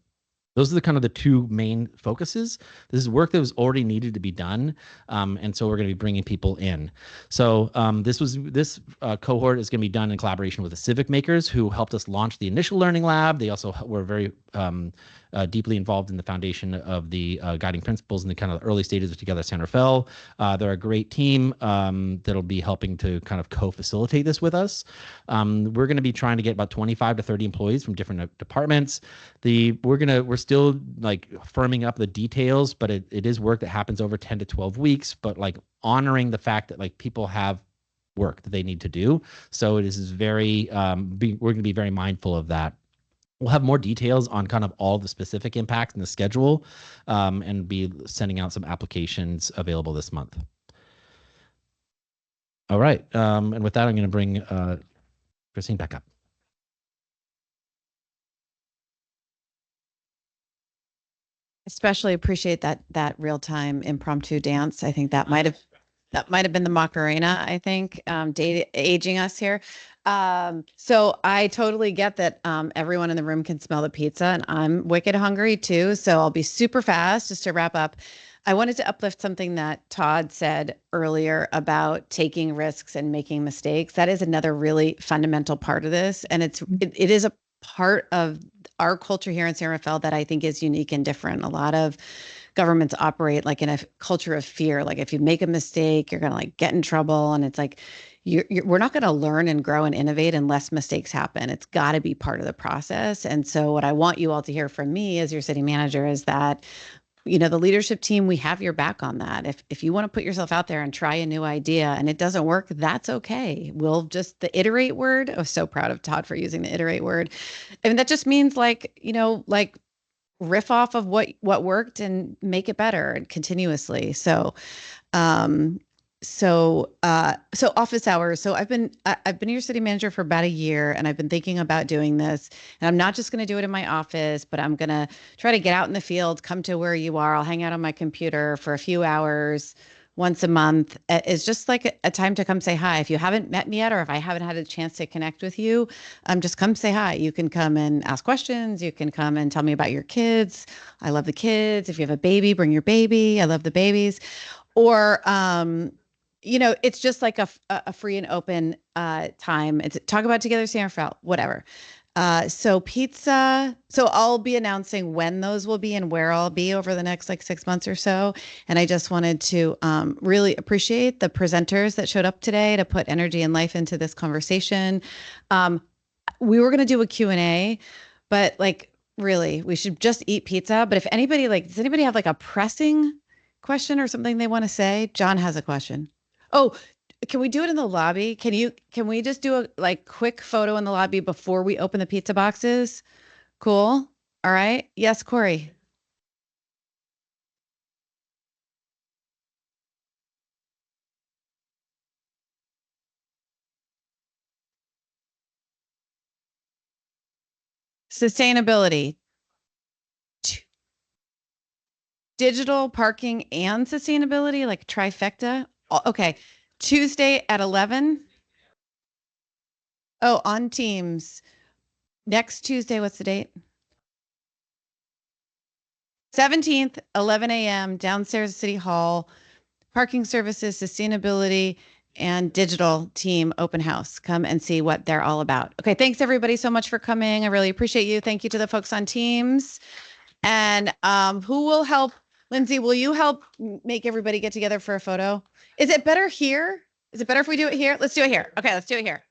those are the two main focuses. This is work that was already needed to be done, and so we're going to be bringing people in. So this cohort is going to be done in collaboration with the Civic Makers, who helped us launch the initial learning lab. They also were very deeply involved in the foundation of the guiding principles in the kind of early stages of Together San Rafael. They're a great team that'll be helping to kind of co-facilitate this with us. We're going to be trying to get about 25 to 30 employees from different departments. We're still like firming up the details, but it is work that happens over 10 to 12 weeks, but like honoring the fact that like people have work that they need to do. So it is very, we're going to be very mindful of that. We'll have more details on kind of all the specific impacts in the schedule, and be sending out some applications available this month. All right. And with that, I'm going to bring Christine back up. Especially appreciate that real-time impromptu dance. I think that might have been the Macarena, I think, aging us here. So I totally get that everyone in the room can smell the pizza, and I'm wicked hungry too. So I'll be super fast just to wrap up. I wanted to uplift something that Todd said earlier about taking risks and making mistakes. That is another really fundamental part of this. And it is a part of our culture here in San Rafael that I think is unique and different. A lot of governments operate like in a culture of fear. Like if you make a mistake, you're going to like get in trouble. And it's like, we're not going to learn and grow and innovate unless mistakes happen. It's got to be part of the process. And so what I want you all to hear from me as your city manager is that, you know, the leadership team, we have your back on that. If you want to put yourself out there and try a new idea and it doesn't work, that's okay. We'll just, the iterate word, I was so proud of Todd for using the iterate word. And that just means like, you know, like riff off of what worked and make it better and continuously. So office hours. So I've been your city manager for about a year, and I've been thinking about doing this. And I'm not just going to do it in my office, but I'm going to try to get out in the field, come to where you are. I'll hang out on my computer for a few hours once a month. It's just like a time to come say hi. If you haven't met me yet, or if I haven't had a chance to connect with you, just come say hi. You can come and ask questions. You can come and tell me about your kids. I love the kids. If you have a baby, bring your baby. I love the babies. Or, you know, it's just like a free and open time. It's talk about Together San Rafael, whatever. So pizza. So I'll be announcing when those will be and where I'll be over the next like 6 months or so. And I just wanted to really appreciate the presenters that showed up today to put energy and life into this conversation. We were going to do a Q&A, but like really, we should just eat pizza. But if anybody does anybody have like a pressing question or something they want to say? John has a question. Oh, can we do it in the lobby? Can we just do a like quick photo in the lobby before we open the pizza boxes? Cool. All right. Yes, Corey. Sustainability. Digital parking and sustainability, like trifecta. Okay. Tuesday at 11. Oh, on Teams. Next Tuesday, what's the date? 17th, 11 a.m., downstairs at City Hall. Parking services, sustainability, and digital team open house. Come and see what they're all about. Okay, thanks everybody so much for coming. I really appreciate you. Thank you to the folks on Teams. And who will help? Lindsay, will you help make everybody get together for a photo? Is it better here? Is it better if we do it here? Let's do it here. Okay, let's do it here.